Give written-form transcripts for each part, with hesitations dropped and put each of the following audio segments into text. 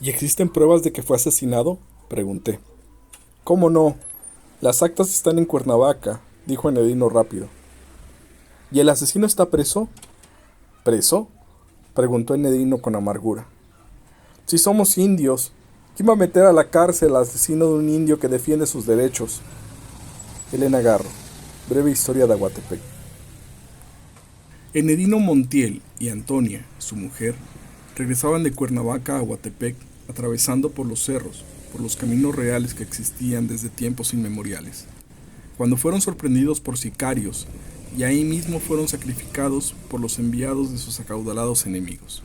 ¿Y existen pruebas de que fue asesinado? Pregunté. ¿Cómo no? Las actas están en Cuernavaca, dijo Enedino rápido. ¿Y el asesino está preso? ¿Preso? Preguntó Enedino con amargura. Si somos indios, ¿quién va a meter a la cárcel al asesino de un indio que defiende sus derechos? Elena Garro, breve historia de Aguatepec. Enedino Montiel y Antonia, su mujer, regresaban de Cuernavaca a Aguatepec, atravesando por los cerros, por los caminos reales que existían desde tiempos inmemoriales, cuando fueron sorprendidos por sicarios y ahí mismo fueron sacrificados por los enviados de sus acaudalados enemigos.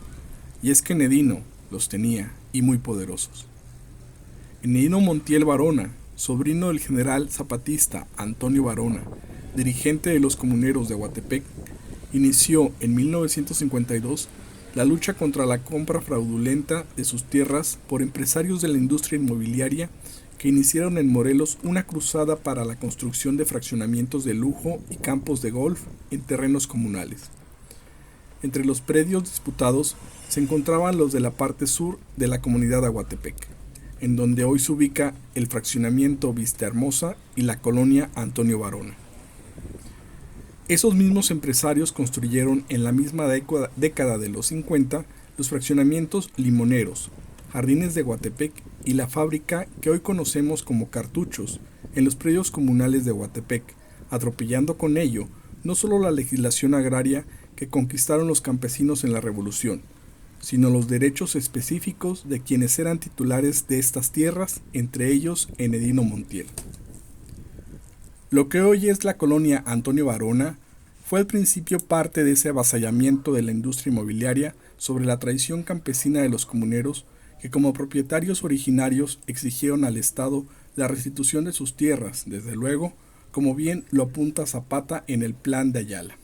Y es que Enedino los tenía, y muy poderosos. Enedino Montiel Varona, sobrino del general zapatista Antonio Varona, dirigente de los comuneros de Aguatepec, inició en 1952 la lucha contra la compra fraudulenta de sus tierras por empresarios de la industria inmobiliaria que iniciaron en Morelos una cruzada para la construcción de fraccionamientos de lujo y campos de golf en terrenos comunales. Entre los predios disputados se encontraban los de la parte sur de la comunidad de Aguatepec, en donde hoy se ubica el fraccionamiento Vista Hermosa y la colonia Antonio Varona. Esos mismos empresarios construyeron en la misma década de los 50 los fraccionamientos Limoneros, Jardines de Aguatepec y la fábrica que hoy conocemos como Cartuchos en los predios comunales de Aguatepec, atropellando con ello no solo la legislación agraria que conquistaron los campesinos en la Revolución, sino los derechos específicos de quienes eran titulares de estas tierras, entre ellos Enedino Montiel. Lo que hoy es la colonia Antonio Varona fue al principio parte de ese avasallamiento de la industria inmobiliaria sobre la tradición campesina de los comuneros que como propietarios originarios exigieron al Estado la restitución de sus tierras, desde luego, como bien lo apunta Zapata en el Plan de Ayala.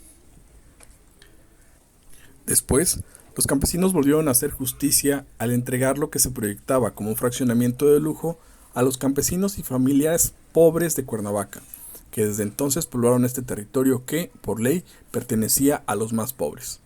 Después, los campesinos volvieron a hacer justicia al entregar lo que se proyectaba como un fraccionamiento de lujo a los campesinos y familias pobres de Cuernavaca, que desde entonces poblaron este territorio que, por ley, pertenecía a los más pobres.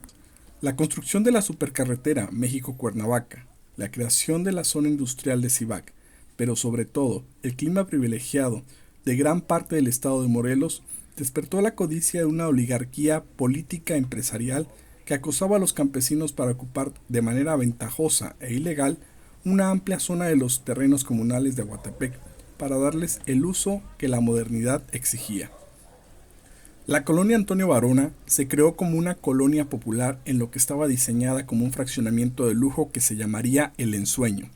La construcción de la supercarretera México-Cuernavaca, la creación de la zona industrial de Cibac, pero sobre todo el clima privilegiado de gran parte del estado de Morelos, despertó la codicia de una oligarquía política empresarial que acosaba a los campesinos para ocupar de manera ventajosa e ilegal una amplia zona de los terrenos comunales de Aguatepec para darles el uso que la modernidad exigía. La colonia Antonio Varona se creó como una colonia popular en lo que estaba diseñada como un fraccionamiento de lujo que se llamaría El Ensueño,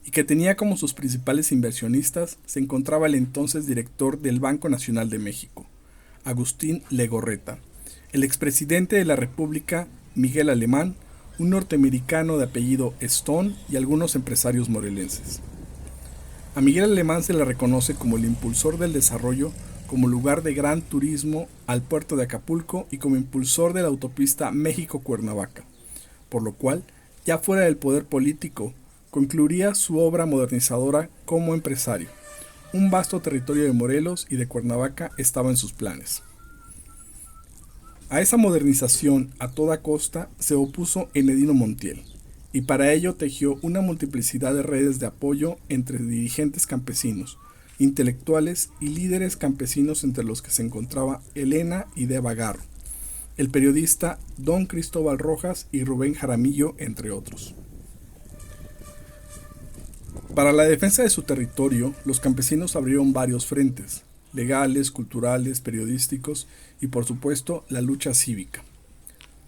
y que tenía como sus principales inversionistas se encontraba el entonces director del Banco Nacional de México, Agustín Legorreta, el expresidente de la República, Miguel Alemán, un norteamericano de apellido Stone y algunos empresarios morelenses. A Miguel Alemán se le reconoce como el impulsor del desarrollo, como lugar de gran turismo al puerto de Acapulco y como impulsor de la autopista México-Cuernavaca, por lo cual, ya fuera del poder político, concluiría su obra modernizadora como empresario. Un vasto territorio de Morelos y de Cuernavaca estaba en sus planes. A esa modernización a toda costa se opuso Enedino Montiel, y para ello tejió una multiplicidad de redes de apoyo entre dirigentes campesinos, intelectuales y líderes campesinos entre los que se encontraba Elena y Deva Garro, el periodista Don Cristóbal Rojas y Rubén Jaramillo, entre otros. Para la defensa de su territorio, los campesinos abrieron varios frentes, legales, culturales, periodísticos y por supuesto la lucha cívica.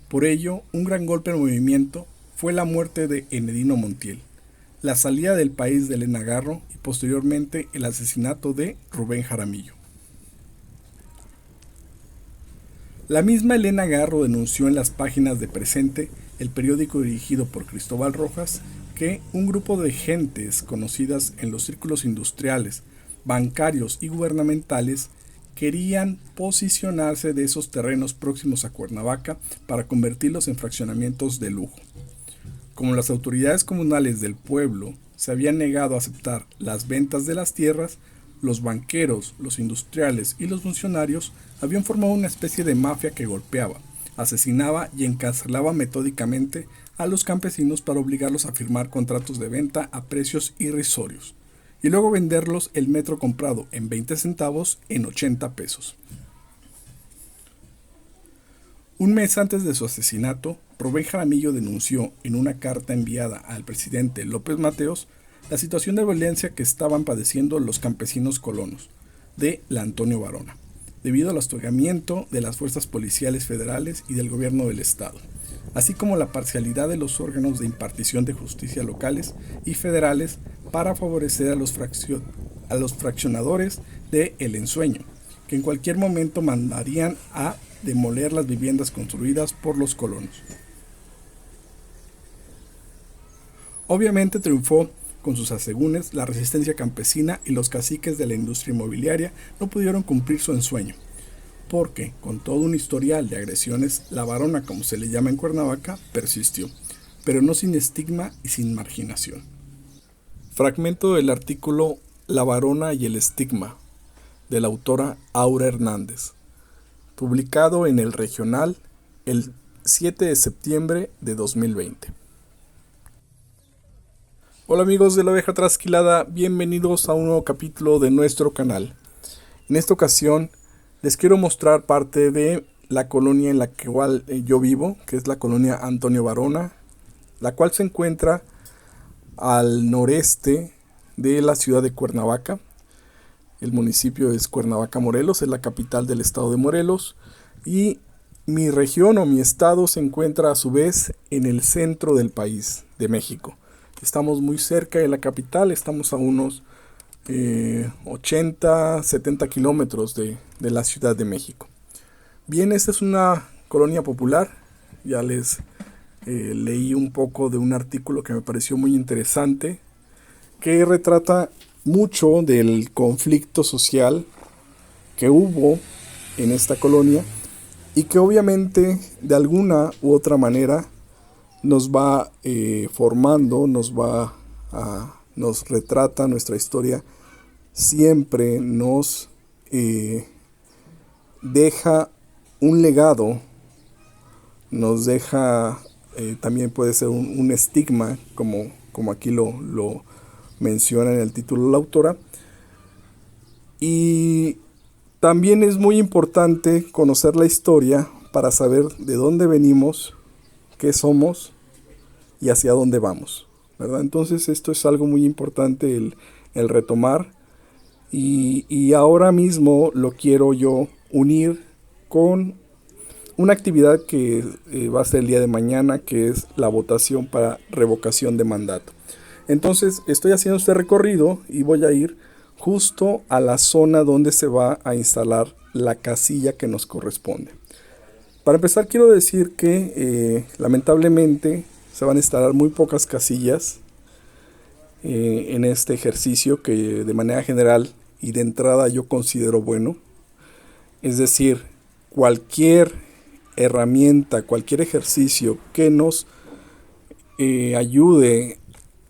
Por ello, un gran golpe al movimiento fue la muerte de Enedino Montiel, la salida del país de Elena Garro y posteriormente el asesinato de Rubén Jaramillo. La misma Elena Garro denunció en las páginas de Presente, el periódico dirigido por Cristóbal Rojas, que un grupo de gentes conocidas en los círculos industriales, bancarios y gubernamentales querían posicionarse de esos terrenos próximos a Cuernavaca para convertirlos en fraccionamientos de lujo. Como las autoridades comunales del pueblo se habían negado a aceptar las ventas de las tierras, los banqueros, los industriales y los funcionarios habían formado una especie de mafia que golpeaba, asesinaba y encarcelaba metódicamente a los campesinos para obligarlos a firmar contratos de venta a precios irrisorios y luego venderlos el metro comprado en 20 centavos en 80 pesos. Un mes antes de su asesinato, Rubén Jaramillo denunció en una carta enviada al presidente López Mateos la situación de violencia que estaban padeciendo los campesinos colonos de la Antonio Varona, debido al hostigamiento de las fuerzas policiales federales y del gobierno del estado, así como la parcialidad de los órganos de impartición de justicia locales y federales para favorecer a los fraccionadores de El Ensueño, que en cualquier momento mandarían a demoler las viviendas construidas por los colonos. Obviamente triunfó con sus asegúnes la resistencia campesina y los caciques de la industria inmobiliaria no pudieron cumplir su ensueño, porque con todo un historial de agresiones, la Varona, como se le llama en Cuernavaca, persistió, pero no sin estigma y sin marginación. Fragmento del artículo La Varona y el estigma, de la autora Aura Hernández, publicado en El Regional el 7 de septiembre de 2020. Hola amigos de la oveja trasquilada, bienvenidos a un nuevo capítulo de nuestro canal. En esta ocasión les quiero mostrar parte de la colonia en la cual yo vivo, que es la colonia Antonio Varona, la cual se encuentra al noreste de la ciudad de Cuernavaca. El municipio es Cuernavaca, Morelos, es la capital del estado de Morelos, y mi región o mi estado se encuentra a su vez en el centro del país, de México. Estamos muy cerca de la capital, estamos a unos 80, 70 kilómetros de la Ciudad de México. Bien, esta es una colonia popular. Ya les leí un poco de un artículo que me pareció muy interesante, que retrata mucho del conflicto social que hubo en esta colonia y que obviamente de alguna u otra manera nos va formando, nos retrata nuestra historia, siempre nos deja un legado, nos deja, también puede ser un estigma, como aquí lo menciona en el título la autora. Y también es muy importante conocer la historia para saber de dónde venimos, qué somos y hacia dónde vamos, ¿verdad? Entonces esto es algo muy importante el retomar y ahora mismo lo quiero yo unir con una actividad que va a ser el día de mañana, que es la votación para revocación de mandato. Entonces estoy haciendo este recorrido y voy a ir justo a la zona donde se va a instalar la casilla que nos corresponde. Para empezar quiero decir que lamentablemente se van a instalar muy pocas casillas en este ejercicio que de manera general y de entrada yo considero bueno. Es decir, cualquier herramienta, cualquier ejercicio que nos ayude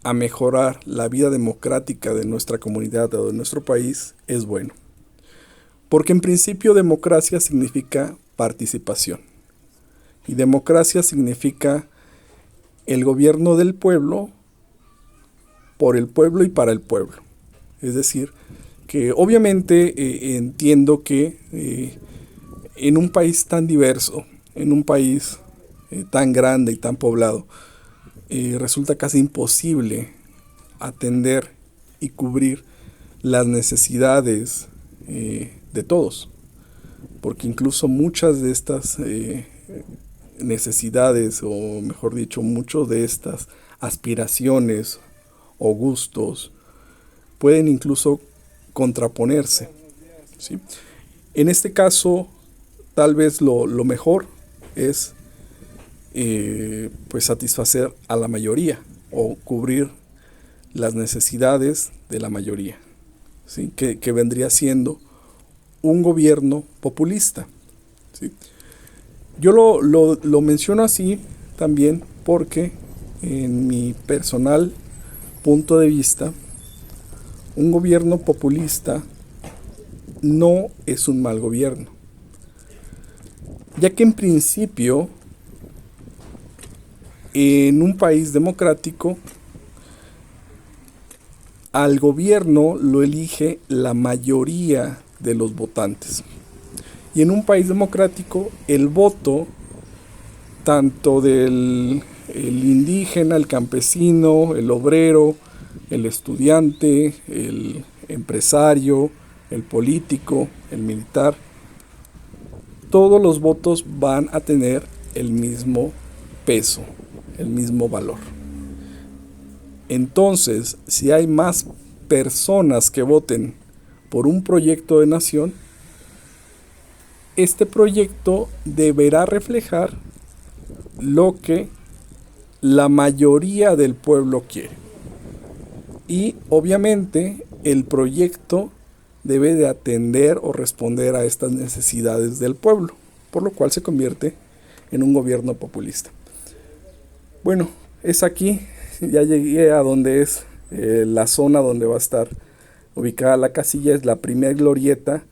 a mejorar la vida democrática de nuestra comunidad o de nuestro país es bueno. Porque en principio democracia significa participación. Y democracia significa el gobierno del pueblo, por el pueblo y para el pueblo. Es decir, que obviamente entiendo que en un país tan diverso, en un país tan grande y tan poblado, resulta casi imposible atender y cubrir las necesidades de todos. Porque incluso muchas de estas necesidades, o mejor dicho, muchas de estas aspiraciones o gustos pueden incluso contraponerse, ¿sí? En este caso, tal vez lo mejor es pues satisfacer a la mayoría o cubrir las necesidades de la mayoría, ¿sí? Que vendría siendo un gobierno populista, ¿sí? Yo lo menciono así también porque en mi personal punto de vista, un gobierno populista no es un mal gobierno, ya que en principio En un país democrático, al gobierno lo elige la mayoría de los votantes. Y en un país democrático, el voto tanto del el indígena, el campesino, el obrero, el estudiante, el empresario, el político, el militar, todos los votos van a tener el mismo peso, el mismo valor. Entonces, si hay más personas que voten por un proyecto de nación, este proyecto deberá reflejar lo que la mayoría del pueblo quiere. Y obviamente el proyecto debe de atender o responder a estas necesidades del pueblo, por lo cual se convierte en un gobierno populista. Bueno, es aquí, ya llegué a donde es la zona donde va a estar ubicada la casilla, es la primer glorieta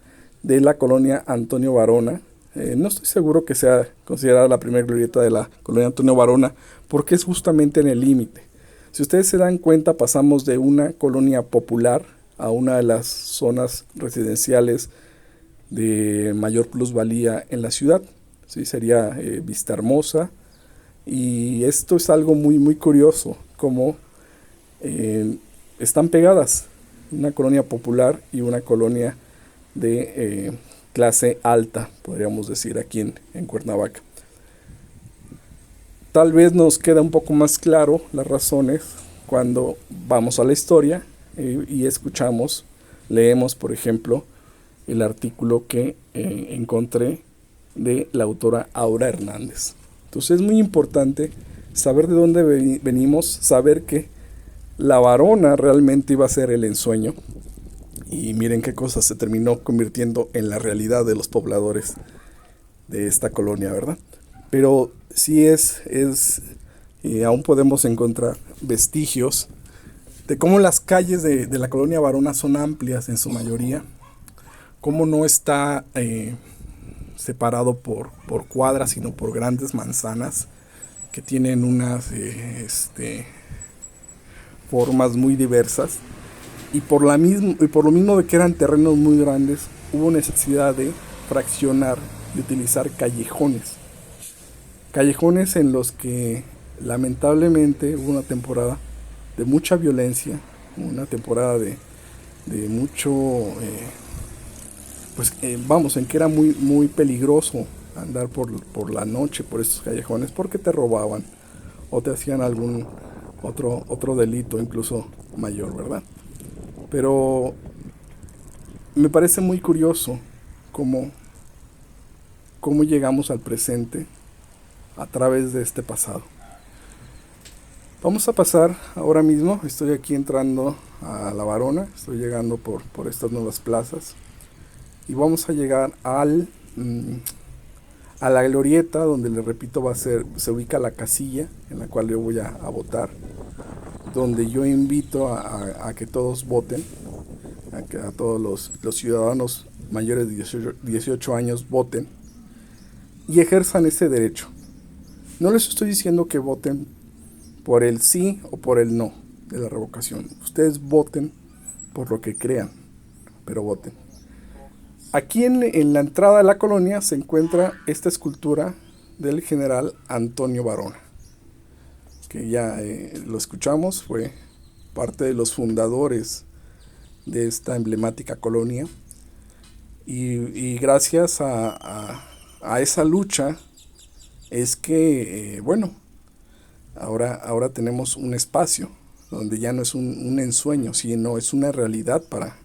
de la colonia Antonio Varona. No estoy seguro que sea considerada la primera glorieta de la colonia Antonio Varona, porque es justamente en el límite. Si ustedes se dan cuenta, pasamos de una colonia popular a una de las zonas residenciales de mayor plusvalía en la ciudad. ¿Sí? Sería Vista Hermosa. Y esto es algo muy curioso, como están pegadas una colonia popular y una colonia de clase alta, podríamos decir, aquí en Cuernavaca. Tal vez nos queda un poco más claro las razones cuando vamos a la historia y escuchamos, leemos, por ejemplo, el artículo que encontré de la autora Aura Hernández. Entonces es muy importante saber de dónde venimos, saber que la varona realmente iba a ser el ensueño. Y miren qué cosa se terminó convirtiendo en la realidad de los pobladores de esta colonia, ¿verdad? Pero sí aún podemos encontrar vestigios de cómo las calles de la colonia Varona son amplias en su mayoría, cómo no está separado por cuadras, sino por grandes manzanas que tienen unas formas muy diversas. Y por lo mismo de que eran terrenos muy grandes, hubo necesidad de fraccionar y utilizar callejones. Callejones en los que lamentablemente hubo una temporada de mucha violencia, una temporada de mucho, en que era muy peligroso andar por la noche por estos callejones, porque te robaban o te hacían algún otro delito, incluso mayor, ¿verdad? Pero me parece muy curioso cómo llegamos al presente a través de este pasado. Vamos a pasar ahora mismo, estoy aquí entrando a La Varona, estoy llegando por estas nuevas plazas y vamos a llegar a la glorieta donde, les repito, se ubica la casilla en la cual yo voy a votar, donde yo invito a que todos voten, a que a todos los ciudadanos mayores de 18 años voten y ejerzan ese derecho. No les estoy diciendo que voten por el sí o por el no de la revocación. Ustedes voten por lo que crean, pero voten. Aquí en la entrada de la colonia se encuentra esta escultura del general Antonio Varona, que ya lo escuchamos, fue parte de los fundadores de esta emblemática colonia, y gracias a esa lucha es que, ahora tenemos un espacio donde ya no es un ensueño, sino es una realidad para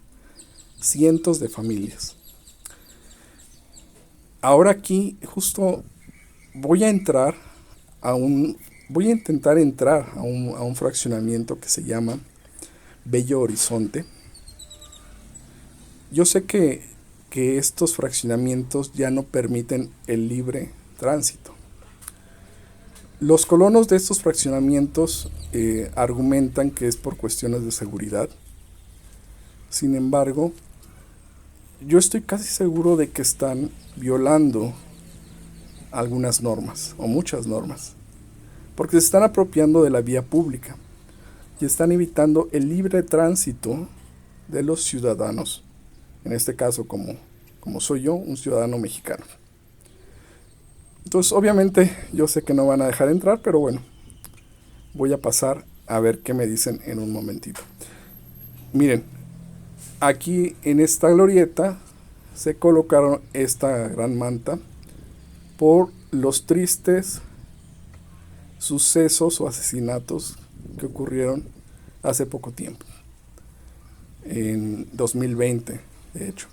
cientos de familias. Ahora aquí justo voy a intentar entrar a un fraccionamiento que se llama Bello Horizonte. Yo sé que estos fraccionamientos ya no permiten el libre tránsito. Los colonos de estos fraccionamientos argumentan que es por cuestiones de seguridad. Sin embargo, yo estoy casi seguro de que están violando algunas normas, o muchas normas. porque se están apropiando de la vía pública y están evitando el libre tránsito de los ciudadanos, en este caso como soy yo, un ciudadano mexicano. Entonces obviamente yo sé que no van a dejar entrar, pero bueno, voy a pasar a ver qué me dicen en un momentito. Miren, aquí en esta glorieta se colocaron esta gran manta por los tristes sucesos o asesinatos que ocurrieron hace poco tiempo, en 2020, de hecho.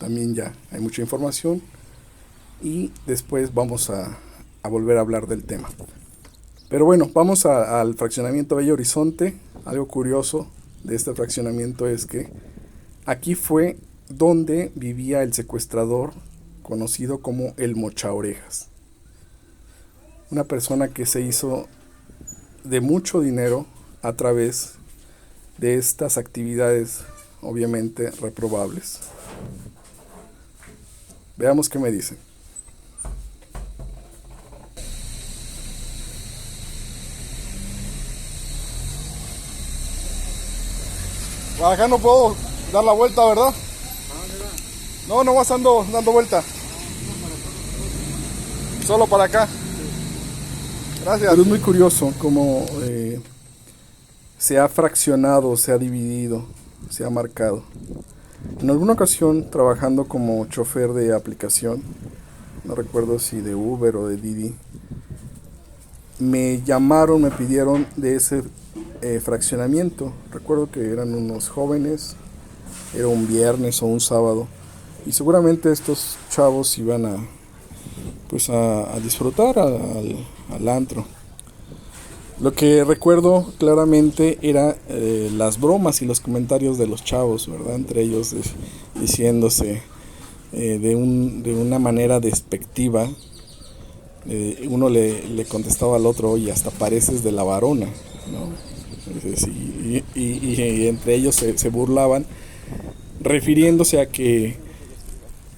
También ya hay mucha información y después vamos a volver a hablar del tema. Pero bueno, vamos al fraccionamiento Bello Horizonte. Algo curioso de este fraccionamiento es que aquí fue donde vivía el secuestrador conocido como el Mochaorejas. Una persona que se hizo de mucho dinero a través de estas actividades obviamente reprobables. Veamos qué me dicen. Acá no puedo dar la vuelta, ¿verdad? No, nomás ando dando vuelta. Solo para acá. Gracias. Pero es muy curioso cómo se ha fraccionado, se ha dividido, se ha marcado. En alguna ocasión, trabajando como chofer de aplicación, no recuerdo si de Uber o de Didi, me llamaron, me pidieron de ese fraccionamiento. Recuerdo que eran unos jóvenes, era un viernes o un sábado, y seguramente estos chavos iban a disfrutar al antro. Lo que recuerdo claramente era las bromas y los comentarios de los chavos, ¿verdad? Entre ellos diciéndose de una manera despectiva. Uno le contestaba al otro: oye, hasta pareces de la varona, ¿no? Y entre ellos se burlaban, refiriéndose a que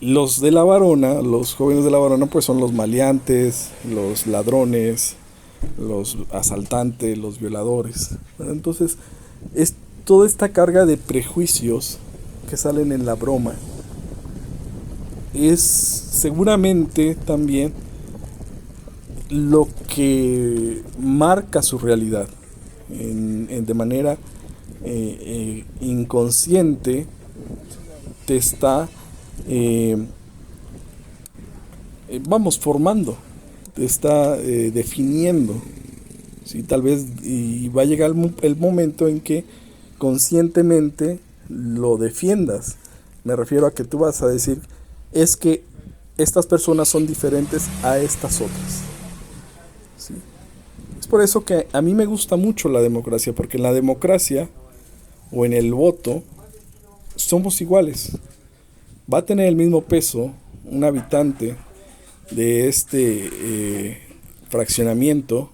los de la varona, los jóvenes de la varona, pues son los maleantes, los ladrones, los asaltantes, los violadores, ¿verdad? Entonces es toda esta carga de prejuicios que salen en la broma. Es seguramente también lo que marca su realidad de manera inconsciente. Te está formando, te está definiendo, ¿sí? Tal vez y va a llegar el momento en que conscientemente lo defiendas. Me refiero a que tú vas a decir: es que estas personas son diferentes a estas otras, ¿sí? Es por eso que a mí me gusta mucho la democracia, porque en la democracia o en el voto somos iguales. Va a tener el mismo peso un habitante de este fraccionamiento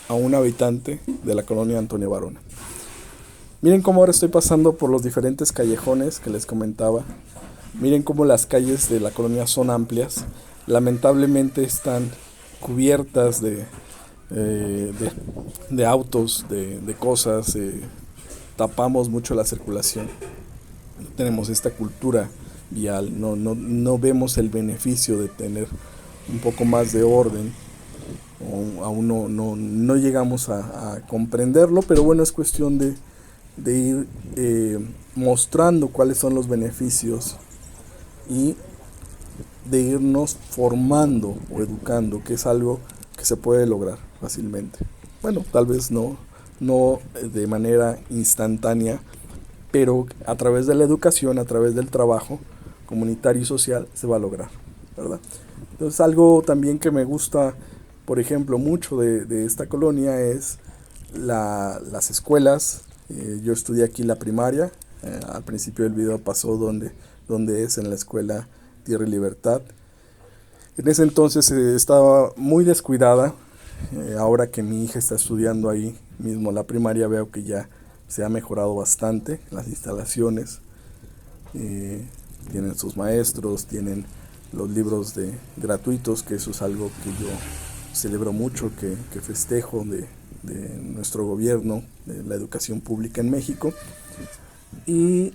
a un habitante de la colonia Antonio Varona. Miren cómo ahora estoy pasando por los diferentes callejones que les comentaba. Miren cómo las calles de la colonia son amplias. Lamentablemente están cubiertas de autos, de cosas. Tapamos mucho la circulación. No tenemos esta cultura vial. No vemos el beneficio de tener un poco más de orden. Aún no llegamos a comprenderlo, pero bueno, es cuestión de ir mostrando cuáles son los beneficios y de irnos formando o educando, que es algo que se puede lograr fácilmente. Bueno, tal vez no de manera instantánea, pero a través de la educación, a través del trabajo comunitario y social se va a lograr, ¿verdad? Entonces, algo también que me gusta, por ejemplo, mucho de esta colonia es las escuelas. Yo estudié aquí la primaria. Al principio del video pasó donde es en la escuela Tierra y Libertad. En ese entonces estaba muy descuidada. Ahora que mi hija está estudiando ahí mismo la primaria, veo que ya se ha mejorado bastante las instalaciones. Tienen sus maestros, tienen los libros gratuitos, que eso es algo que yo celebro mucho, que festejo de nuestro gobierno, de la educación pública en México. Y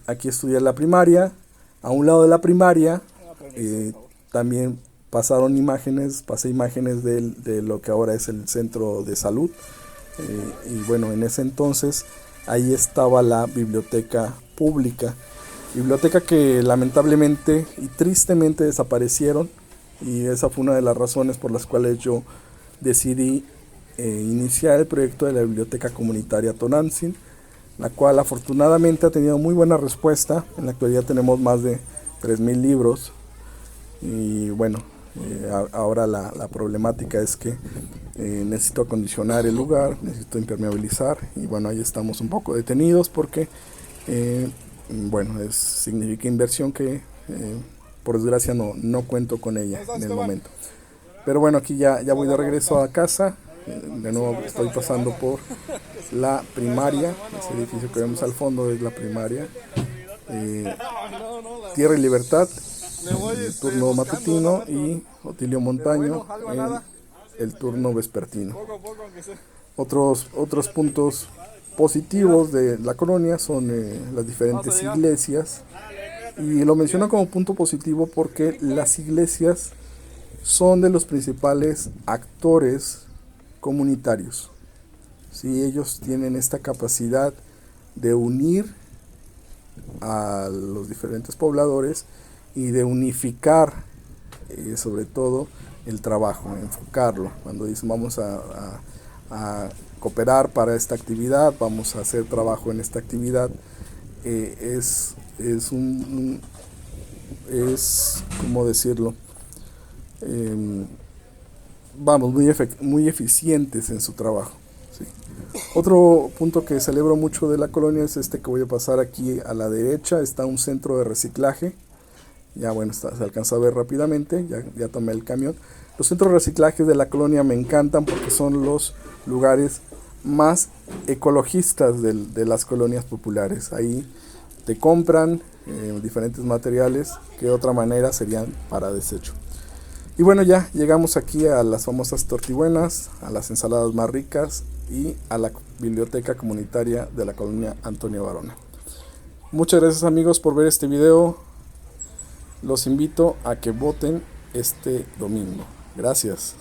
aquí estudié la primaria. A un lado de la primaria también pasé imágenes de lo que ahora es el centro de salud. Y bueno, en ese entonces ahí estaba la biblioteca pública, biblioteca que lamentablemente y tristemente desaparecieron, y esa fue una de las razones por las cuales yo decidí iniciar el proyecto de la biblioteca comunitaria Tonantzin, la cual afortunadamente ha tenido muy buena respuesta. En la actualidad tenemos más de 3,000 libros y bueno, ahora la problemática es que necesito acondicionar el lugar, necesito impermeabilizar, y bueno, ahí estamos un poco detenidos porque bueno, significa inversión que por desgracia no cuento con ella en el momento. Pero bueno, aquí ya voy de regreso a casa. De nuevo estoy pasando por la primaria. Ese edificio que vemos al fondo es la primaria. Tierra y Libertad, el turno matutino, y Otilio Montaño en el turno vespertino. Otros puntos positivos de la colonia son las diferentes iglesias, y lo menciono como punto positivo porque las iglesias son de los principales actores comunitarios. ¿Sí? Ellos tienen esta capacidad de unir a los diferentes pobladores y de unificar sobre todo el trabajo, enfocarlo. Cuando dicen vamos a cooperar para esta actividad, vamos a hacer trabajo en esta actividad, es ¿cómo decirlo? Vamos, muy eficientes en su trabajo. ¿Sí? Otro punto que celebro mucho de la colonia es este que voy a pasar aquí a la derecha. Está un centro de reciclaje. Ya bueno, se alcanza a ver rápidamente, ya tomé el camión. Los centros de reciclaje de la colonia me encantan porque son los lugares más ecologistas de las colonias populares. Ahí te compran diferentes materiales que de otra manera serían para desecho. Y bueno, ya llegamos aquí a las famosas tortibuenas, a las ensaladas más ricas y a la biblioteca comunitaria de la colonia Antonio Varona. Muchas gracias, amigos, por ver este video. Los invito a que voten este domingo. Gracias.